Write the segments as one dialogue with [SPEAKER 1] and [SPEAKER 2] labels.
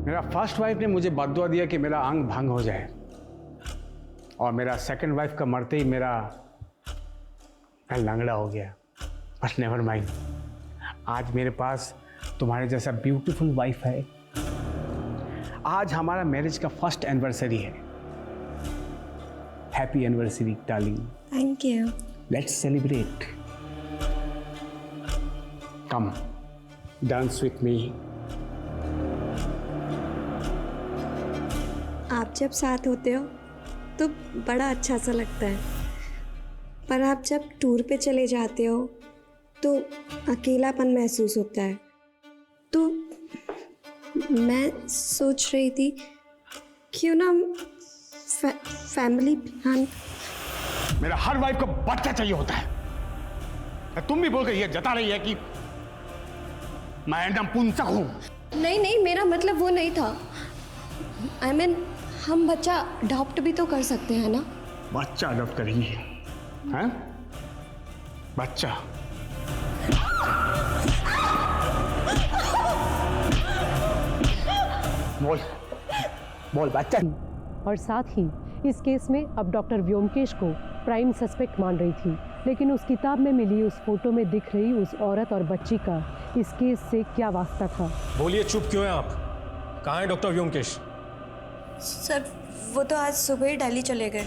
[SPEAKER 1] मेरा first wife ने मुझे बद्दुआ दिया कि मेरा अंग भंग हो जाए, और मेरा सेकंड वाइफ का मरते ही मैं लंगड़ा हो गया। बट नेवर माइंड, आज मेरे पास तुम्हारे जैसा ब्यूटीफुल वाइफ है। आज हमारा मैरिज का फर्स्ट एनिवर्सरी है। Happy anniversary darling.
[SPEAKER 2] Thank you.
[SPEAKER 1] Let's celebrate. Come dance with me.
[SPEAKER 2] आप जब साथ होते हो तो बड़ा अच्छा सा लगता है, पर आप जब टूर पे चले जाते हो तो अकेलापन महसूस होता है। तो मैं सोच रही थी क्यों ना फैमिली प्लान।
[SPEAKER 1] मेरा हर वाइफ को बच्चा चाहिए होता है। तुम भी बोल के ये जता रही है कि मैं नपुंसक हूं।
[SPEAKER 2] नहीं, मेरा मतलब वो नहीं था। I mean, हम बच्चा अडॉप्ट भी तो कर सकते हैं ना।
[SPEAKER 1] बच्चा अडॉप्ट करेंगे हैं? बच्चा बोल बच्चा।
[SPEAKER 3] और साथ ही इस केस में अब डॉक्टर व्योमकेश को प्राइम सस्पेक्ट मान रही थी, लेकिन उस किताब में मिली उस फोटो में दिख रही उस औरत और बच्ची का इस केस से क्या वास्ता था?
[SPEAKER 4] बोलिए, चुप क्यों हैं आप? कहाँ है डॉक्टर व्योमकेश?
[SPEAKER 2] सर वो तो आज सुबह ही दिल्ली चले गए,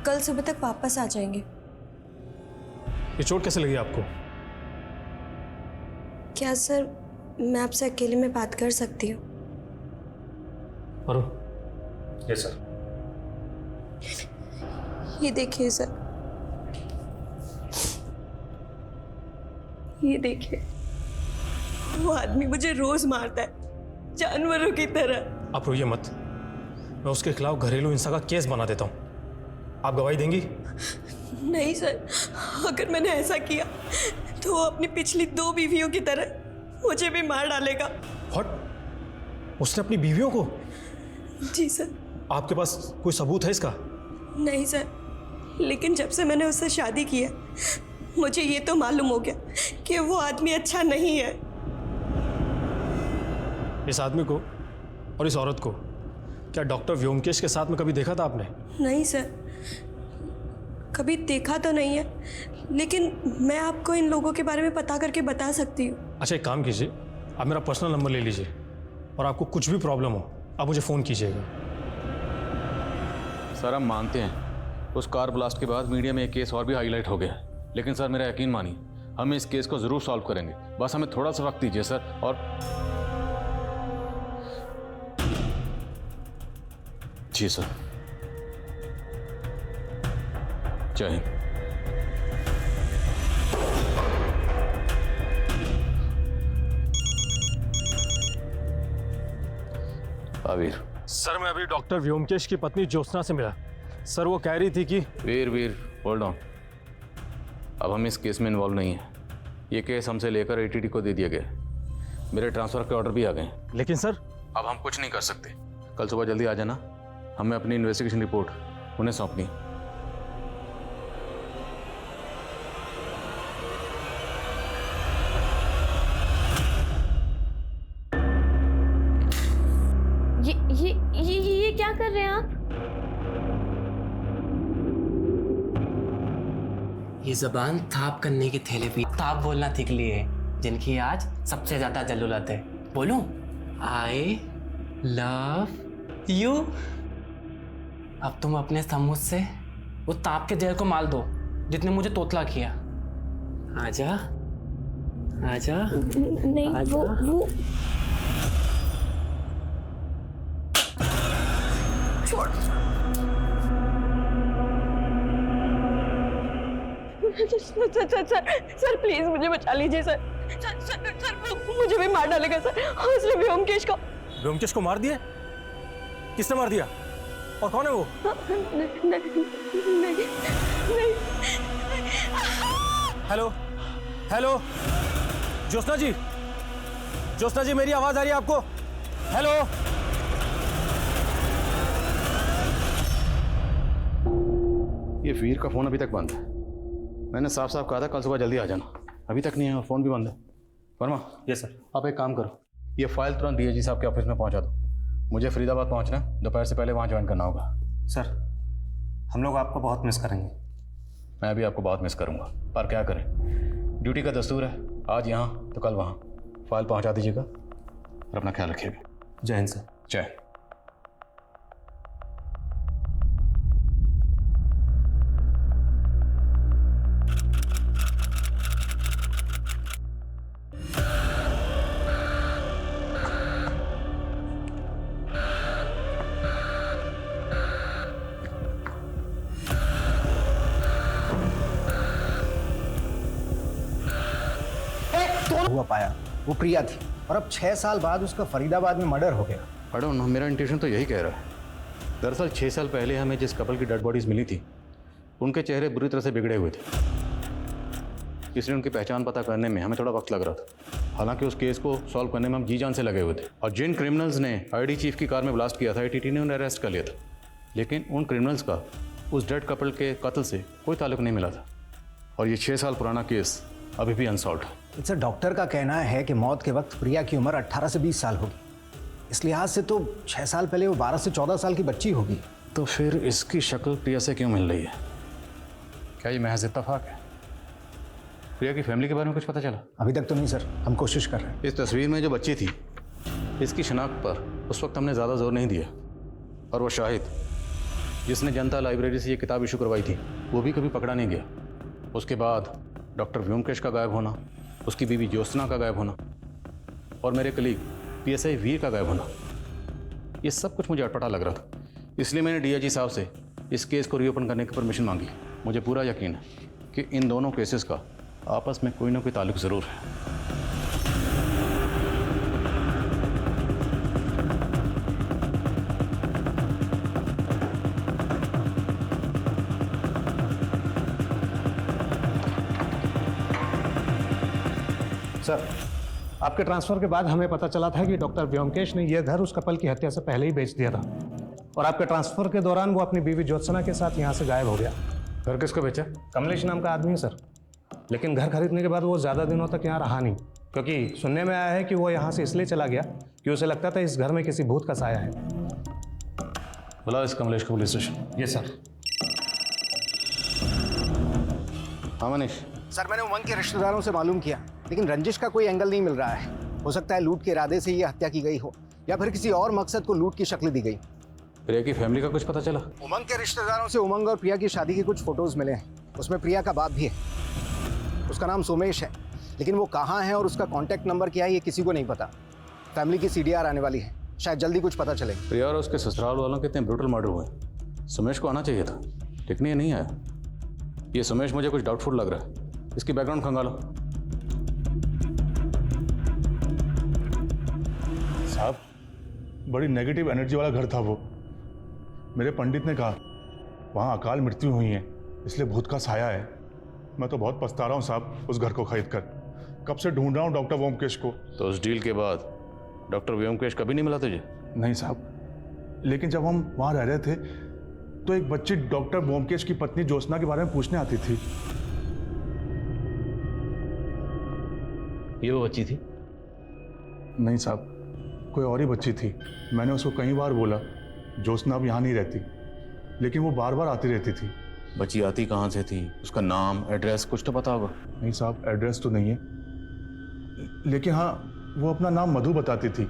[SPEAKER 2] कल सुबह तक वापस आ जाएंगे।
[SPEAKER 4] ये चोट कैसे लगी आपको?
[SPEAKER 2] क्या सर मैं आपसे अकेले में बात कर सकती हूँ?
[SPEAKER 4] अरुण। Yes sir.
[SPEAKER 2] ये देखिए सर, ये देखिए, वो आदमी मुझे रोज मारता है जानवरों की तरह।
[SPEAKER 4] आप रोइए मत, मैं उसके खिलाफ घरेलू हिंसा का केस बना देता हूँ। आप गवाही देंगी?
[SPEAKER 2] नहीं सर, अगर मैंने ऐसा किया तो वो अपनी पिछली 2 बीवियों की तरह मुझे भी मार डालेगा।
[SPEAKER 4] व्हाट? उसने अपनी बीवियों को?
[SPEAKER 2] जी सर।
[SPEAKER 4] आपके पास कोई सबूत है इसका?
[SPEAKER 2] नहीं सर, लेकिन जब से मैंने उससे शादी की है मुझे ये तो मालूम हो गया कि वो आदमी अच्छा नहीं है।
[SPEAKER 4] इस आदमी को और इस औरत को क्या डॉक्टर व्योमकेश के साथ में कभी देखा था आपने?
[SPEAKER 2] नहीं सर, कभी देखा तो नहीं है, लेकिन मैं आपको इन लोगों के बारे में पता करके बता सकती हूँ।
[SPEAKER 4] अच्छा, एक काम कीजिए, आप मेरा पर्सनल नंबर ले लीजिए, और आपको कुछ भी प्रॉब्लम हो आप मुझे फ़ोन कीजिएगा।
[SPEAKER 5] सर हम मानते हैं उस कार ब्लास्ट के बाद मीडिया में एक केस और भी हाईलाइट हो गया, लेकिन सर मेरा यकीन मानिए हम इस केस को ज़रूर सॉल्व करेंगे। बस हमें थोड़ा सा वक्त दीजिए सर। और जी सर, जय हिंद। वीर।
[SPEAKER 4] सर मैं अभी डॉक्टर व्योमकेश की पत्नी ज्योत्सना से मिला। सर वो कह रही थी कि
[SPEAKER 5] वीर होल्ड ऑन, अब हम इस केस में इन्वॉल्व नहीं हैं। ये केस हमसे लेकर एटीटी को दे दिया गया। मेरे ट्रांसफ़र के ऑर्डर भी आ गए।
[SPEAKER 4] लेकिन सर
[SPEAKER 5] अब हम कुछ नहीं कर सकते। कल सुबह जल्दी आ जाना, हमें अपनी इन्वेस्टिगेशन रिपोर्ट उन्हें सौंपनी।
[SPEAKER 6] ये क्या कर रहे हैं आप?
[SPEAKER 7] ये ज़बान थाप करने के थैले पे थाप बोलना सीख लिए है, जिनकी आज सबसे ज्यादा जल्लुलत है। बोलूं? I love you. अब तुम अपने समूह से वो ताप के जहर को माल दो जितने मुझे तोतला किया। आजा आजा।
[SPEAKER 6] नहीं
[SPEAKER 7] आजा।
[SPEAKER 6] वो सर प्लीज मुझे बचा लीजिए सर। सर वो मुझे भी मार डालेगा सर, और इसलिए व्योमकेश को।
[SPEAKER 4] व्योमकेश को मार दिया? किसने मार दिया और कौन है वो?
[SPEAKER 6] नहीं।
[SPEAKER 4] हेलो हेलो, ज्योत्सना जी, ज्योत्सना जी मेरी आवाज आ रही है आपको? हेलो।
[SPEAKER 5] ये वीर का फ़ोन अभी तक बंद है। मैंने साफ साफ कहा था कल सुबह जल्दी आ जाना, अभी तक नहीं है, फ़ोन भी बंद है। वर्मा।
[SPEAKER 4] Yes sir.
[SPEAKER 5] आप एक काम करो, ये फाइल तुरंत डीएजी साहब के ऑफिस में पहुंचा दो। मुझे फरीदाबाद पहुंचना, दोपहर से पहले वहाँ ज्वाइन करना होगा।
[SPEAKER 8] सर, हम लोग आपको बहुत मिस करेंगे।
[SPEAKER 5] मैं भी आपको बहुत मिस करूँगा, पर क्या करें, ड्यूटी का दस्तूर है, आज यहाँ तो कल वहाँ। फाइल पहुँचा दीजिएगा और अपना ख्याल रखिएगा।
[SPEAKER 8] जय हिंद सर।
[SPEAKER 5] जय।
[SPEAKER 9] हुआ पाया वो प्रिया थी, और अब 6 साल बाद उसका फरीदाबाद में मर्डर हो गया।
[SPEAKER 5] आई डोंट नो, मेरा इंट्यूशन तो यही कह रहा है। दरअसल 6 साल पहले हमें जिस कपल की डेड बॉडीज़ मिली थी, उनके चेहरे बुरी तरह से बिगड़े हुए थे, इसलिए उनकी पहचान पता करने में हमें थोड़ा वक्त लग रहा था। हालांकि उस केस को सॉल्व करने में हम जी जान से लगे हुए थे, और जिन क्रिमिनल्स ने आईडी चीफ की कार में ब्लास्ट किया था, ATT ने उन्हें अरेस्ट कर लिया था। लेकिन उन क्रिमिनल्स का उस डेड कपल के कत्ल से कोई ताल्लुक नहीं मिला था, और ये 6 साल पुराना केस अभी भी अनसॉल्व है।
[SPEAKER 9] इट्स डॉक्टर का कहना है कि मौत के वक्त प्रिया की उम्र 18 से 20 साल होगी। इस लिहाज से तो 6 साल पहले वो 12 से 14 साल की बच्ची होगी।
[SPEAKER 5] तो फिर इसकी शक्ल प्रिया से क्यों मिल रही है? क्या ये महज इत्तेफाक है? प्रिया की फैमिली के बारे में कुछ पता चला?
[SPEAKER 9] अभी तक तो नहीं सर, हम कोशिश कर रहे हैं।
[SPEAKER 5] इस तस्वीर में जो बच्ची थी, इसकी शनाख्त पर उस वक्त हमने ज़्यादा जोर नहीं दिया, और वो शाहिद जिसने जनता लाइब्रेरी से ये किताब इशू करवाई थी, वो भी कभी पकड़ा नहीं गया। उसके बाद डॉक्टर व्योमकेश का गायब होना, उसकी बीवी ज्योत्सना का गायब होना, और मेरे कलीग PSI वीर का गायब होना, ये सब कुछ मुझे अटपटा लग रहा था। इसलिए मैंने DIG साहब से इस केस को रीओपन करने की परमिशन मांगी। मुझे पूरा यकीन है कि इन दोनों केसेस का आपस में कोई ना कोई ताल्लुक ज़रूर है।
[SPEAKER 8] सर, आपके ट्रांसफ़र के बाद हमें पता चला था कि डॉक्टर व्योमकेश ने यह घर उस कपल की हत्या से पहले ही बेच दिया था, और आपके ट्रांसफ़र के दौरान वो अपनी बीवी ज्योत्सना के साथ यहाँ से गायब हो गया।
[SPEAKER 5] घर किसको बेचा?
[SPEAKER 8] कमलेश नाम का आदमी है सर, लेकिन घर खरीदने के बाद वो ज़्यादा दिनों तक यहाँ रहा नहीं, क्योंकि सुनने में आया है कि वो यहाँ से इसलिए चला गया कि उसे लगता था इस घर में किसी भूत का साया है।
[SPEAKER 5] बुलाओ इस कमलेश को पुलिस स्टेशन।
[SPEAKER 8] ये सर।
[SPEAKER 5] हाँ मनीष।
[SPEAKER 9] सर, मैंने उमंग के रिश्तेदारों से मालूम किया, लेकिन रंजिश का कोई एंगल नहीं मिल रहा है। हो सकता है लूट के इरादे से ये हत्या की गई हो, या फिर किसी और मकसद को लूट की शक्ल दी गई।
[SPEAKER 5] प्रिया की फैमिली का कुछ पता चला?
[SPEAKER 9] उमंग के रिश्तेदारों से उमंग और प्रिया की शादी के कुछ फोटोज मिले हैं, उसमें प्रिया का बाप भी है। उसका नाम सोमेश है, लेकिन वो कहाँ है और उसका कॉन्टैक्ट नंबर क्या है ये किसी को नहीं पता। फैमिली की CDR आने वाली है, शायद जल्दी कुछ पता चलेगा।
[SPEAKER 5] प्रिया और उसके ससुराल वालों के इतने ब्रूटल मर्डर हुए, सुमेश को आना चाहिए था, लेकिन ये नहीं आया। ये सुमेश मुझे कुछ डाउटफुल लग रहा है, इसकी बैकग्राउंड खंगालो।
[SPEAKER 10] साहब, बड़ी नेगेटिव एनर्जी वाला घर था वो। मेरे पंडित ने कहा वहाँ अकाल मृत्यु हुई है, इसलिए भूत का साया है। मैं तो बहुत पछता रहा हूँ साहब उस घर को खरीद कर। कब से ढूंढ रहा हूँ डॉक्टर व्योमकेश को।
[SPEAKER 5] तो उस डील के बाद डॉक्टर व्योमकेश कभी नहीं मिला तुझे?
[SPEAKER 10] नहीं साहब, लेकिन जब हम वहाँ रह रहे थे तो एक बच्ची डॉक्टर व्योमकेश की पत्नी ज्योत्सना के बारे में पूछने आती थी।
[SPEAKER 5] ये वो बच्ची थी?
[SPEAKER 10] नहीं साहब, कोई और ही बच्ची थी। मैंने उसको कई बार बोला ज्योत्सना अब यहाँ नहीं रहती, लेकिन वो बार बार आती रहती थी।
[SPEAKER 5] बच्ची आती कहाँ से थी? उसका नाम, एड्रेस कुछ तो पता होगा?
[SPEAKER 10] नहीं साहब, एड्रेस तो नहीं है, लेकिन हाँ वो अपना नाम मधु बताती थी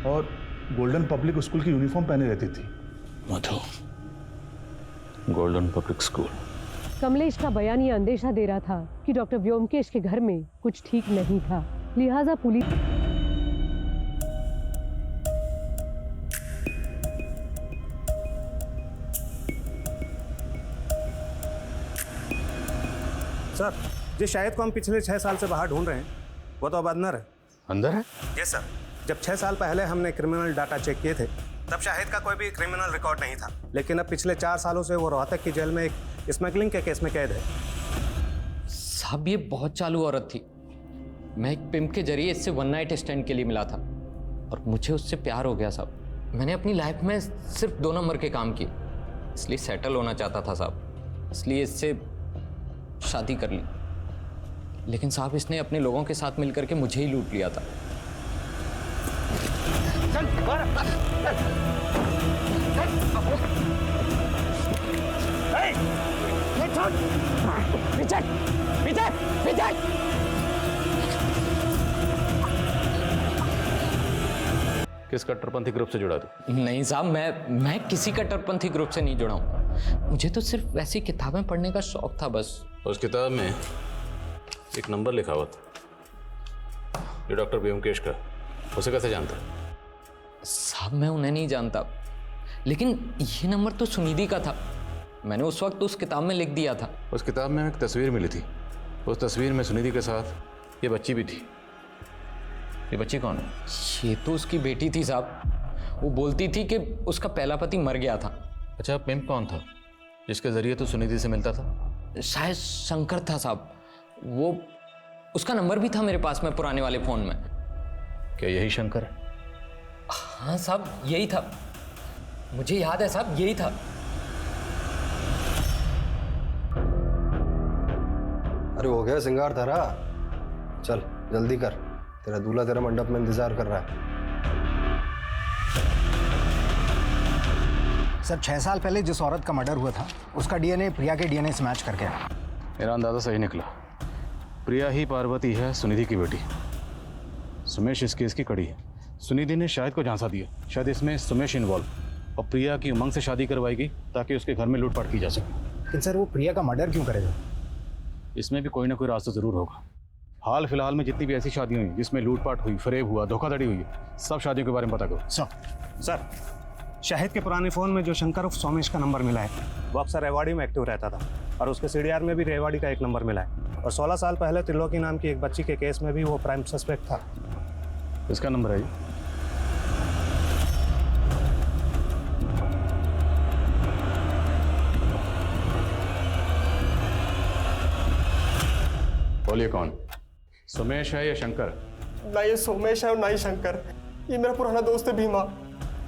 [SPEAKER 10] और गोल्डन पब्लिक स्कूल की यूनिफॉर्म पहने रहती थी।
[SPEAKER 5] मधु, गोल्डन पब्लिक स्कूल।
[SPEAKER 3] कमलेश का बयान ये अंदेशा दे रहा था कि डॉक्टर व्योमकेश के घर में कुछ ठीक नहीं था, लिहाजा पुलिस।
[SPEAKER 8] सर, जिस शाहिद को हम पिछले 6 साल से बाहर ढूंढ रहे हैं वो तो अब अंदर है।
[SPEAKER 5] अंदर है?
[SPEAKER 8] Yes sir. जब 6 साल पहले हमने क्रिमिनल डाटा चेक किए थे तब शाहिद का कोई भी क्रिमिनल रिकॉर्ड नहीं था, लेकिन अब पिछले 4 सालों से वो रोहतक की जेल में एक स्मगलिंग के केस में कैद है।
[SPEAKER 7] साहब, ये बहुत चालू औरत थी। मैं एक पिम्प के जरिए इससे 1 नाइट स्टैंड के लिए मिला था और मुझे उससे प्यार हो गया साहब। मैंने अपनी लाइफ में सिर्फ 2 नंबर के काम किए, इसलिए सेटल होना चाहता था साहब, इसलिए इससे शादी कर ली। लेकिन साहब, इसने अपने लोगों के साथ मिलकर के मुझे ही लूट लिया था।
[SPEAKER 1] चल बाहर चल
[SPEAKER 7] विजय विजय विजय
[SPEAKER 5] किस कट्टरपंथी ग्रुप से जुड़ा तू?
[SPEAKER 11] नहीं साहब, मैं किसी कट्टरपंथी ग्रुप से नहीं जुड़ा हूँ। मुझे तो सिर्फ वैसी किताबें पढ़ने का शौक था बस।
[SPEAKER 5] उस किताब में एक नंबर लिखा हुआ था, ये डॉक्टर व्योमकेश का। उसे कैसे जानता?
[SPEAKER 11] साहब मैं उन्हें नहीं जानता, लेकिन ये नंबर तो सुनिधि का था। मैंने उस वक्त उस किताब में लिख दिया था।
[SPEAKER 5] उस किताब में एक तस्वीर मिली थी, उस तस्वीर में सुनिधि के साथ ये बच्ची भी थी। ये बच्ची कौन है?
[SPEAKER 11] ये तो उसकी बेटी थी साहब। वो बोलती थी कि उसका पहला पति मर गया था।
[SPEAKER 5] अच्छा, पिंप कौन था जिसके जरिए तो सुनिधि से मिलता था?
[SPEAKER 11] शायद शंकर था साहब। वो उसका नंबर भी था मेरे पास में पुराने वाले फ़ोन में।
[SPEAKER 5] क्या यही शंकर है?
[SPEAKER 11] हाँ साहब, यही था। मुझे याद है साहब, यही था।
[SPEAKER 12] अरे हो गया सिंगार तारा, चल जल्दी कर, तेरा दूल्हा तेरा मंडप में इंतजार कर रहा है।
[SPEAKER 9] सर 6 साल पहले जिस औरत का मर्डर हुआ था उसका डीएनए प्रिया के डीएनए से मैच करके आया।
[SPEAKER 5] मेरा अंदाजा सही निकला। प्रिया ही पार्वती है, सुनिधि की बेटी। सुमेश इस केस की कड़ी है। सुनिधि ने शायद को झांसा दिया, शायद इसमें सुमेश इन्वॉल्व, और प्रिया की उमंग से शादी करवाएगी ताकि उसके घर में लूटपाट की जा सके।
[SPEAKER 9] लेकिन सर वो प्रिया का मर्डर क्यों करेगा?
[SPEAKER 5] इसमें भी कोई ना कोई रास्ता जरूर होगा। हाल फिलहाल में जितनी भी ऐसी शादियां हुई जिसमें लूटपाट हुई, फरेब हुआ, धोखाधड़ी हुई, सब शादियों के बारे में पता करो।
[SPEAKER 8] सर शाहिद के पुराने फ़ोन में जो शंकर उर्फ सोमेश का नंबर मिला है वो अक्सर रेवाड़ी में एक्टिव रहता था, और उसके सीडीआर में भी रेवाड़ी का एक नंबर मिला है। और 16 साल पहले त्रिलोकी नाम की एक बच्ची के केस में भी वो प्राइम सस्पेक्ट था।
[SPEAKER 5] इसका नंबर है? बोलिए कौन? सुमेश है या शंकर?
[SPEAKER 13] ना ये सोमेश है और ना ही शंकर। ये मेरा पुराना दोस्त है भीमा,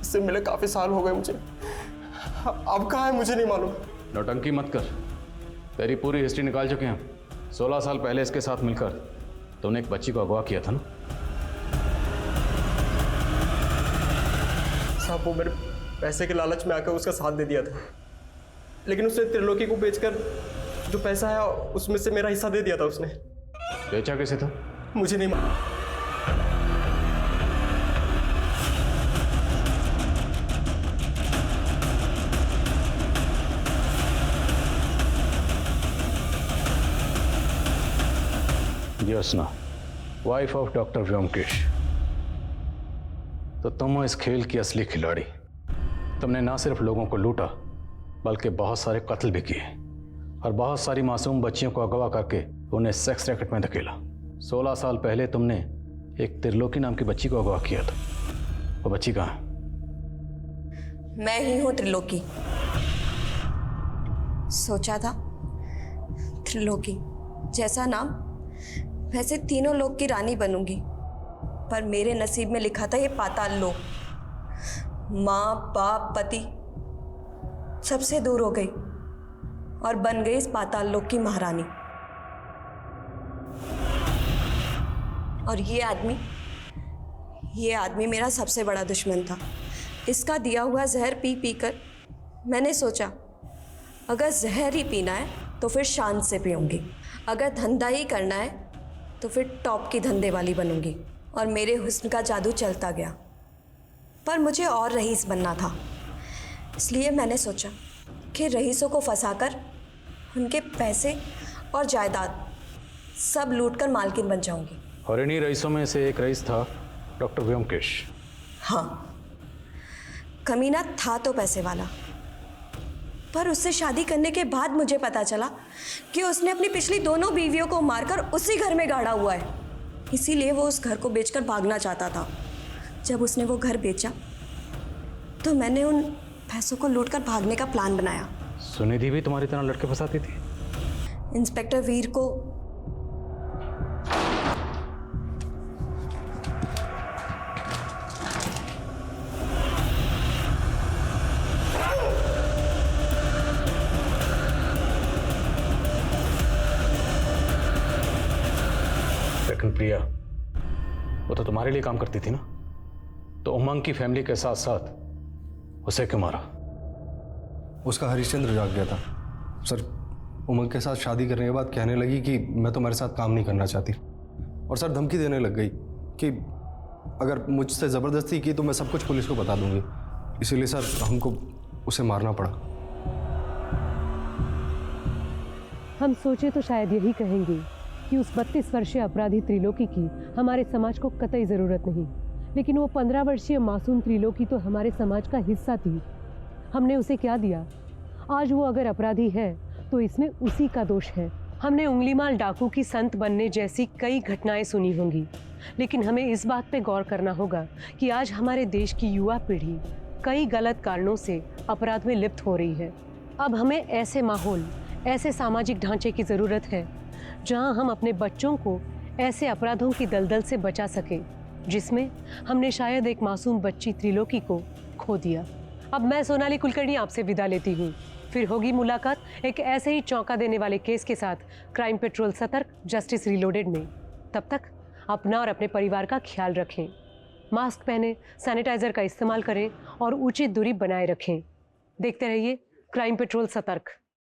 [SPEAKER 13] इससे मिले काफी साल हो गए मुझे। अब कहाँ है मुझे नहीं मालूम।
[SPEAKER 5] नौटंकी मत कर, तेरी पूरी हिस्ट्री निकाल चुके हैं। 16 साल पहले इसके साथ मिलकर तुमने एक बच्ची को अगवा किया था ना?
[SPEAKER 13] साहब वो मेरे पैसे के लालच में आकर उसका साथ दे दिया था, लेकिन उसने त्रिलोकी को बेचकर जो पैसा है उसमें से मेरा हिस्सा दे दिया था उसने।
[SPEAKER 5] बेचा कैसे था?
[SPEAKER 13] मुझे नहीं मालूम।
[SPEAKER 5] Jyotsna, wife of doctor Byomkesh, तो तुम हो इस खेल की असली खिलाड़ी। तुमने ना सिर्फ लोगों को लूटा बल्कि बहुत सारे कत्ल भी किए और बहुत सारी मासूम बच्चियों को अगवा करके उन्हें सेक्स रैकेट में धकेला। 16 साल पहले तुमने एक त्रिलोकी नाम की बच्ची को अगवा किया था। वो बच्ची कहाँ है?
[SPEAKER 2] मैं ही हूं त्रिलोकी। सोचा था त्रिलोकी जैसा नाम, वैसे तीनों लोक की रानी बनूंगी, पर मेरे नसीब में लिखा था ये पाताल लोक। माँ बाप पति सबसे दूर हो गई और बन गई इस पाताल लोक की महारानी। और ये आदमी मेरा सबसे बड़ा दुश्मन था। इसका दिया हुआ जहर पी पी कर मैंने सोचा अगर जहर ही पीना है तो फिर शान से पीऊँगी, अगर धंधा ही करना है तो फिर टॉप की धंधे वाली बनूंगी। और मेरे हुस्न का जादू चलता गया, पर मुझे और रईस बनना था। इसलिए मैंने सोचा कि रईसों को फंसाकर उनके पैसे और जायदाद सब लूटकर मालकिन बन जाऊंगी।
[SPEAKER 5] और इन्हीं रईसों में से एक रईस था डॉक्टर व्योमकेश।
[SPEAKER 2] हाँ, कमीना था तो पैसे वाला, पर उससे शादी करने के बाद मुझे पता चला कि उसने अपनी पिछली दोनों बीवियों को मारकर उसी घर में गाड़ा हुआ है। इसीलिए वो उस घर को बेचकर भागना चाहता था। जब उसने वो घर बेचा तो मैंने उन पैसों को लूटकर भागने का प्लान बनाया।
[SPEAKER 5] सुनिधि भी तुम्हारी तरह लड़के फंसाती थी?
[SPEAKER 2] इंस्पेक्टर वीर को
[SPEAKER 5] लेकिन प्रिया वो तो तुम्हारे लिए काम करती थी ना? तो उमंग की फैमिली के साथ साथ उसे क्यों मारा?
[SPEAKER 12] उसका हरिश्चंद्र जाग गया था सर। उमंग के साथ शादी करने के बाद कहने लगी कि मैं तुम्हारे साथ काम नहीं करना चाहती, और सर धमकी देने लग गई कि अगर मुझसे ज़बरदस्ती की तो मैं सब कुछ पुलिस को बता दूंगी। इसीलिए सर हमको उसे मारना पड़ा।
[SPEAKER 3] हम सोचे तो शायद यही कहेंगे कि उस 32 वर्षीय अपराधी त्रिलोकी की हमारे समाज को कतई ज़रूरत नहीं, लेकिन वो 15 वर्षीय मासूम त्रिलोकी तो हमारे समाज का हिस्सा थी। हमने उसे क्या दिया? आज वो अगर अपराधी है तो इसमें उसी का दोष है। हमने उंगलीमाल डाकू की संत बनने जैसी कई घटनाएं सुनी होंगी, लेकिन हमें इस बात पे गौर करना होगा कि आज हमारे देश की युवा पीढ़ी कई गलत कारणों से अपराध में लिप्त हो रही है। अब हमें ऐसे माहौल, ऐसे सामाजिक ढांचे की ज़रूरत है जहां हम अपने बच्चों को ऐसे अपराधों की दलदल से बचा सकें जिसमें हमने शायद एक मासूम बच्ची त्रिलोकी को खो दिया। अब मैं सोनाली कुलकर्णी आपसे विदा लेती हूँ। फिर होगी मुलाकात एक ऐसे ही चौंका देने वाले केस के साथ क्राइम पेट्रोल सतर्क जस्टिस रीलोडेड में। तब तक अपना और अपने परिवार का ख्याल रखें, मास्क पहनें, सैनिटाइजर का इस्तेमाल करें और उचित दूरी बनाए रखें। देखते रहिए क्राइम पेट्रोल सतर्क।